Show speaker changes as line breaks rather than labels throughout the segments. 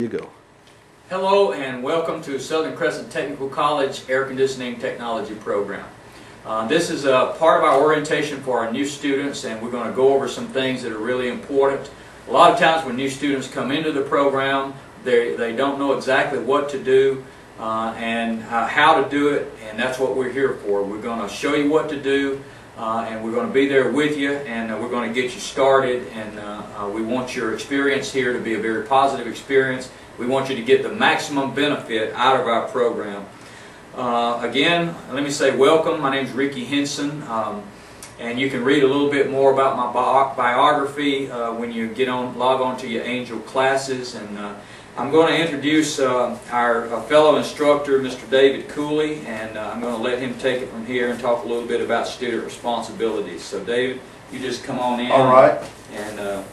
You go.
Hello and welcome to Southern Crescent Technical College Air Conditioning Technology program. This is a part of our orientation for our new students, and we're going to go over some things that are really important. A lot of times when new students come into the program, they don't know exactly what to do and how to do it, and that's what we're here for. We're going to show you what to do, and we're going to be there with you, and we're going to get you started, and we want your experience here to be a very positive experience. We want you to get the maximum benefit out of our program. Again, let me say welcome. My name is Ricky Henson, and you can read a little bit more about my biography when you log on to your Angel classes. And I'm going to introduce our fellow instructor, Mr. David Cooley, and I'm going to let him take it from here and talk a little bit about student responsibilities. So, David, you just come on in.
All right.
And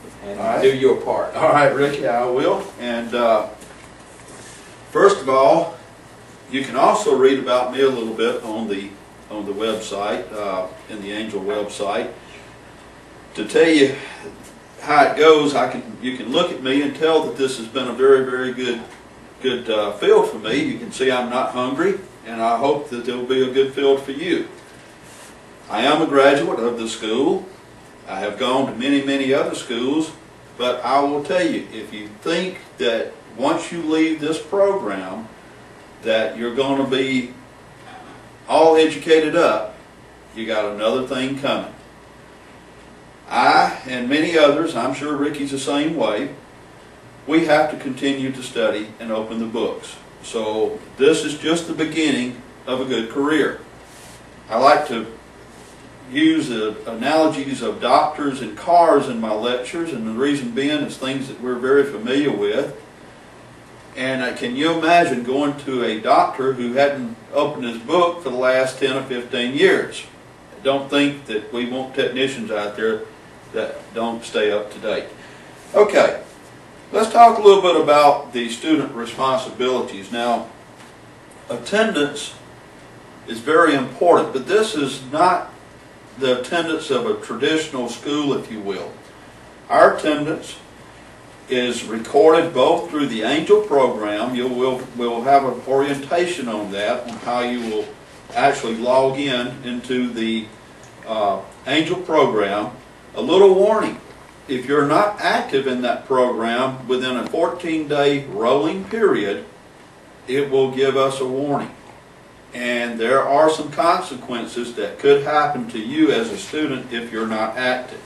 do your part.
All right, Ricky, I will. And first of all, you can also read about me a little bit on the website, in the Angel website. To tell you how it goes, you can look at me and tell that this has been a very, very good field for me. You can see I'm not hungry, and I hope that it will be a good field for you. I am a graduate of the school. I have gone to many, many other schools, but I will tell you, if you think that once you leave this program that you're going to be all educated up, you got another thing coming. I and many others, I'm sure Ricky's the same way, we have to continue to study and open the books. So this is just the beginning of a good career. I like to use the analogies of doctors and cars in my lectures, and the reason being is things that we're very familiar with. And can you imagine going to a doctor who hadn't opened his book for the last 10 or 15 years? I don't think that we want technicians out there that don't stay up to date. Okay, let's talk a little bit about the student responsibilities. Now, attendance is very important, but this is not the attendance of a traditional school, if you will. Our attendance is recorded both through the Angel program. We'll have an orientation on that, on how you will actually log into the Angel program. A little warning: if you're not active in that program within a 14-day rolling period, it will give us a warning. And there are some consequences that could happen to you as a student if you're not active.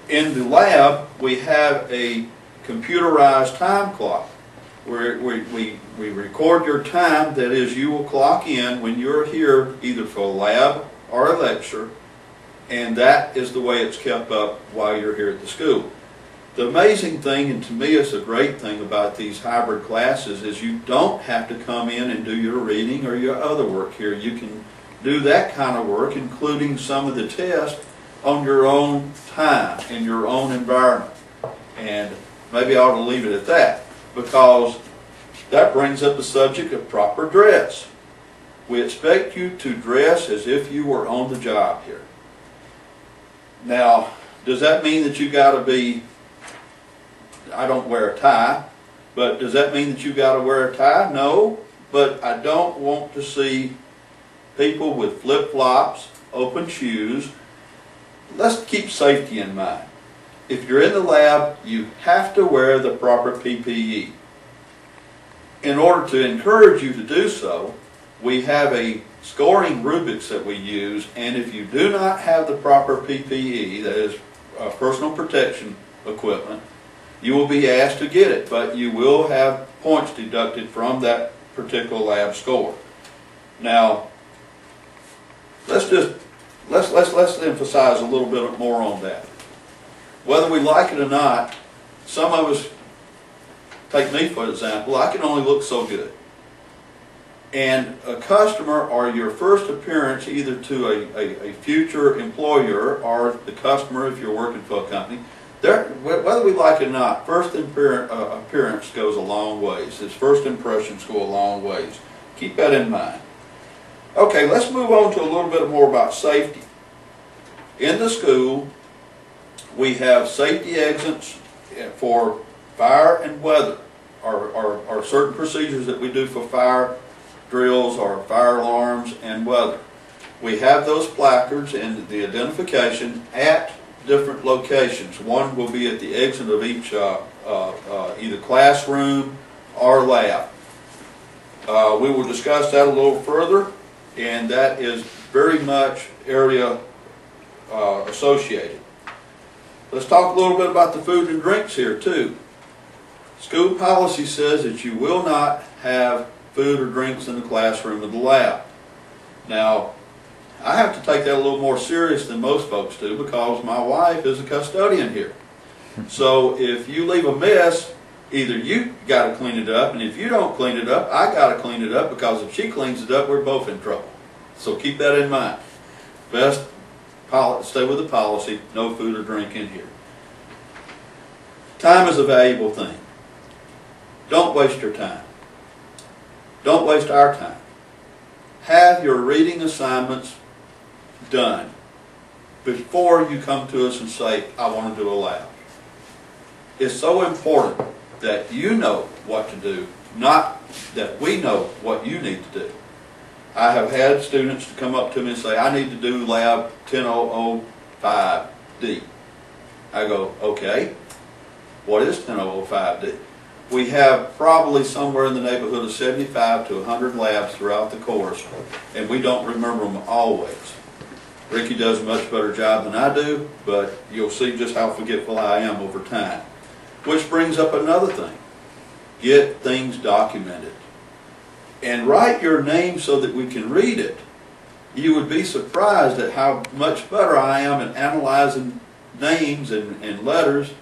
In the lab, we have a computerized time clock where we record your time. That is, you will clock in when you're here either for a lab or a lecture, and that is the way it's kept up while you're here at the school. The amazing thing, and to me it's a great thing about these hybrid classes, is you don't have to come in and do your reading or your other work here. You can do that kind of work, including some of the tests, on your own time, in your own environment. And maybe I ought to leave it at that, because that brings up the subject of proper dress. We expect you to dress as if you were on the job here. Now, does that mean that you got to be, I don't wear a tie, but does that mean that you got to wear a tie? No, but I don't want to see people with flip-flops, open shoes. Let's keep safety in mind. If you're in the lab, you have to wear the proper PPE. In order to encourage you to do so, we have a scoring rubrics that we use, and if you do not have the proper PPE, that is personal protection equipment, you will be asked to get it, but you will have points deducted from that particular lab score. Now, let's emphasize a little bit more on that. Whether we like it or not, some of us, take me for example, I can only look so good. And a customer, or your first appearance either to a future employer or the customer if you're working for a company, whether we like it or not, first appearance goes a long ways. His first impressions go a long ways. Keep that in mind. Okay, let's move on to a little bit more about safety. In the school, we have safety exits for fire and weather. are certain procedures that we do for fire drills or fire alarms and weather. We have those placards and the identification at different locations. One will be at the exit of each either classroom or lab. We will discuss that a little further, and that is very much area associated. Let's talk a little bit about the food and drinks here too. School policy says that you will not have food or drinks in the classroom or the lab. Now, I have to take that a little more serious than most folks do because my wife is a custodian here. So if you leave a mess, either you got to clean it up, and if you don't clean it up, I got to clean it up, because if she cleans it up, we're both in trouble. So keep that in mind. Best stay with the policy, no food or drink in here. Time is a valuable thing. Don't waste your time. Don't waste our time. Have your reading assignments done before you come to us and say, I want to do a lab. It's so important that you know what to do, not that we know what you need to do. I have had students to come up to me and say, I need to do lab 10005D. I go, okay, what is 10005D? We have probably somewhere in the neighborhood of 75 to 100 labs throughout the course, and we don't remember them always. Ricky does a much better job than I do, but you'll see just how forgetful I am over time. Which brings up another thing. Get things documented. And write your name so that we can read it. You would be surprised at how much better I am at analyzing names and letters.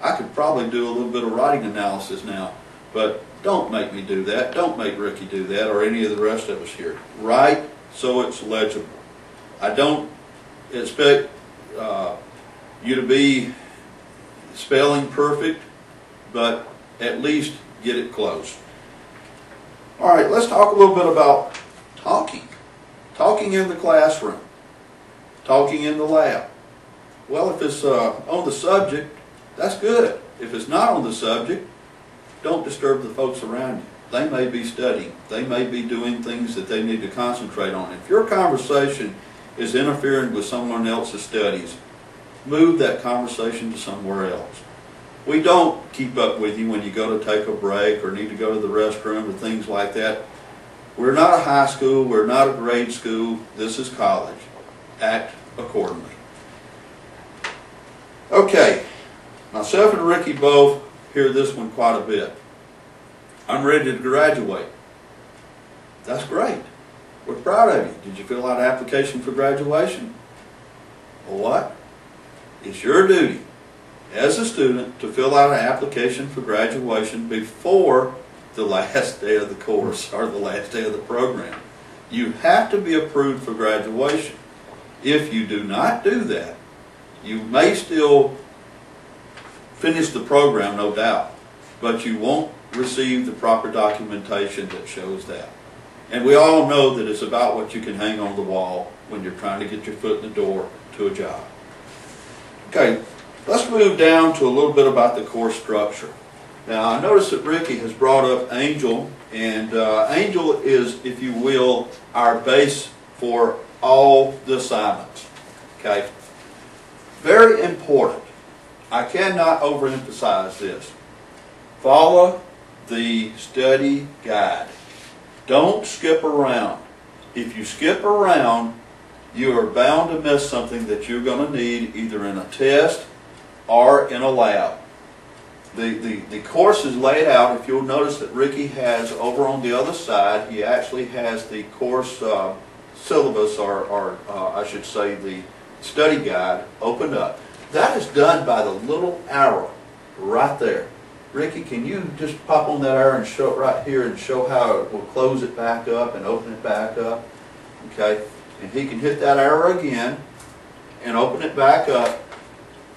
I could probably do a little bit of writing analysis now, but don't make me do that. Don't make Ricky do that, or any of the rest of us here. Write so it's legible. I don't expect you to be spelling perfect, but at least get it close. All right, let's talk a little bit about talking. Talking in the classroom. Talking in the lab. Well, if it's on the subject, that's good. If it's not on the subject, don't disturb the folks around you. They may be studying. They may be doing things that they need to concentrate on. If your conversation is interfering with someone else's studies, move that conversation to somewhere else. We don't keep up with you when you go to take a break or need to go to the restroom or things like that. We're not a high school. We're not a grade school. This is college. Act accordingly. Okay. Myself and Ricky both hear this one quite a bit. I'm ready to graduate. That's great. We're proud of you. Did you fill out an application for graduation? Well, what? It's your duty as a student to fill out an application for graduation before the last day of the course or the last day of the program. You have to be approved for graduation. If you do not do that, you may still finish the program, no doubt, but you won't receive the proper documentation that shows that. And we all know that it's about what you can hang on the wall when you're trying to get your foot in the door to a job. Okay, let's move down to a little bit about the course structure. Now, I noticed that Ricky has brought up Angel, and Angel is, if you will, our base for all the assignments. Okay, very important. I cannot overemphasize this. Follow the study guide. Don't skip around. If you skip around, you are bound to miss something that you're going to need either in a test or in a lab. The course is laid out. If you'll notice that Ricky has over on the other side, he actually has the course syllabus, or I should say the study guide opened up. That is done by the little arrow right there. Ricky, can you just pop on that arrow and show it right here and show how it will close it back up and open it back up? Okay, and he can hit that arrow again and open it back up.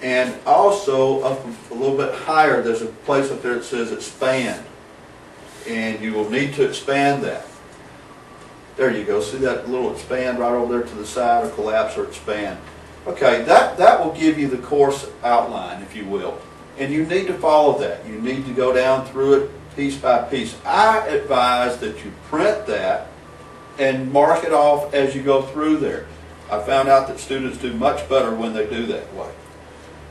And also up a little bit higher, there's a place up there that says expand. And you will need to expand that. There you go. See that little expand right over there to the side, or collapse or expand. Okay, that will give you the course outline, if you will. And you need to follow that. You need to go down through it piece by piece. I advise that you print that and mark it off as you go through there. I found out that students do much better when they do that way.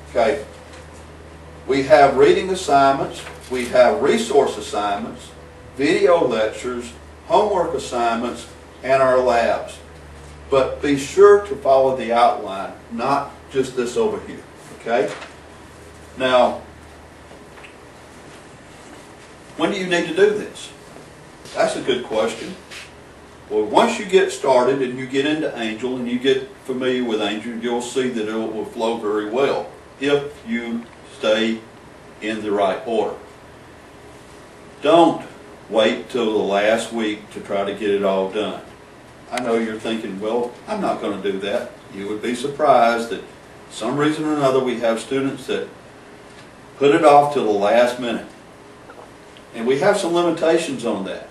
Okay, we have reading assignments, we have resource assignments, video lectures, homework assignments, and our labs. But be sure to follow the outline, not just this over here, okay? Now, when do you need to do this? That's a good question. Well, once you get started and you get into Angel and you get familiar with Angel, you'll see that it will flow very well if you stay in the right order. Don't wait till the last week to try to get it all done. I know you're thinking, well, I'm not going to do that. You would be surprised that for some reason or another we have students that put it off till the last minute. And we have some limitations on that.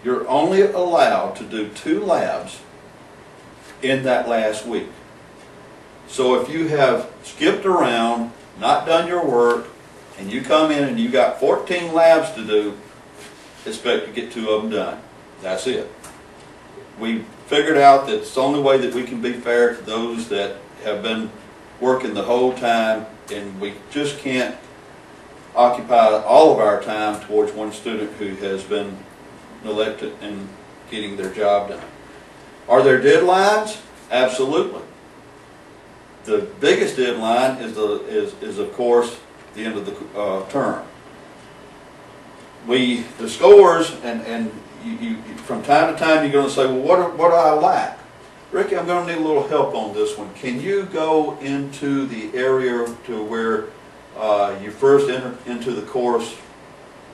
You're only allowed to do 2 labs in that last week. So if you have skipped around, not done your work, and you come in and you got 14 labs to do, expect to get 2 of them done. That's it. We figured out that it's the only way that we can be fair to those that have been working the whole time, and we just can't occupy all of our time towards one student who has been neglected in getting their job done. Are there deadlines? Absolutely. The biggest deadline is of course the end of the term. The scores, and you from time to time you're going to say, well, what do I lack? Ricky, I'm going to need a little help on this one. Can you go into the area to where you first enter into the course?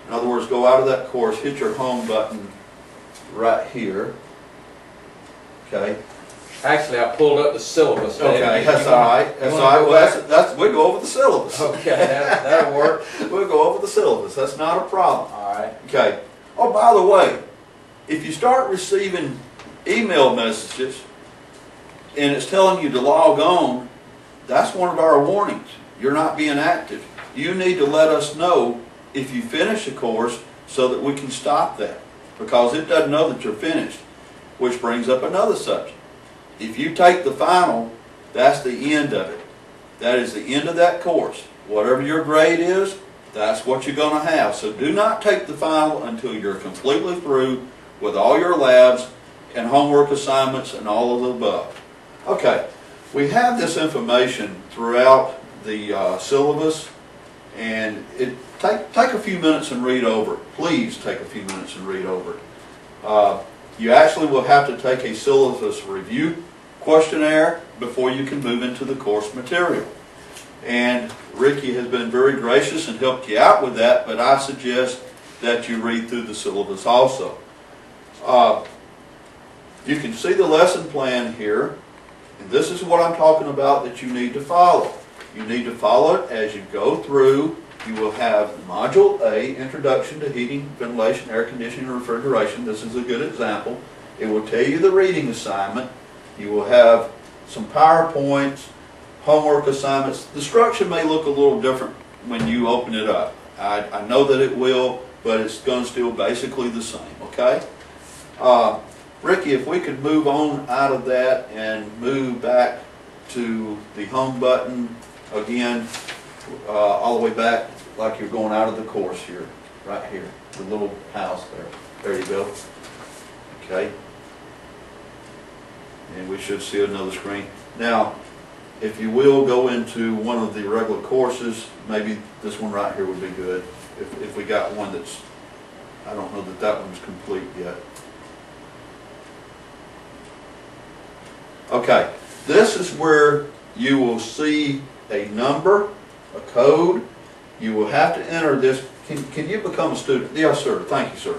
In other words, go out of that course, hit your home button right here. Okay.
Actually, I pulled up the syllabus.
Okay, that's all right. That's all right. Well, we'll go over the syllabus.
Okay, that'll work.
We'll go over the syllabus. That's not a problem.
All right.
Okay. Oh, by the way, if you start receiving email messages and it's telling you to log on, that's one of our warnings. You're not being active. You need to let us know if you finish the course so that we can stop that, because it doesn't know that you're finished, which brings up another subject. If you take the final, that's the end of it. That is the end of that course. Whatever your grade is, that's what you're going to have. So do not take the final until you're completely through with all your labs and homework assignments and all of the above. Okay, we have this information throughout the syllabus, and take a few minutes and read over it. Please take a few minutes and read over it. You actually will have to take a syllabus review questionnaire before you can move into the course material. And Ricky has been very gracious and helped you out with that, but I suggest that you read through the syllabus also. You can see the lesson plan here, and this is what I'm talking about that you need to follow. You need to follow it as you go through. You will have Module A, Introduction to Heating, Ventilation, Air Conditioning, and Refrigeration. This is a good example. It will tell you the reading assignment. You will have some PowerPoints, homework assignments. The structure may look a little different when you open it up. I know that it will, but it's going to still basically the same, okay? Ricky, if we could move on out of that and move back to the home button again, all the way back like you're going out of the course here, right here, the little house there. There you go. Okay. And we should see another screen. Now, if you will go into one of the regular courses, maybe this one right here would be good. If we got one that's, I don't know that that one's complete yet. Okay, this is where you will see a number, a code. You will have to enter this. Can you become a student? Yes, sir. Thank you, sir.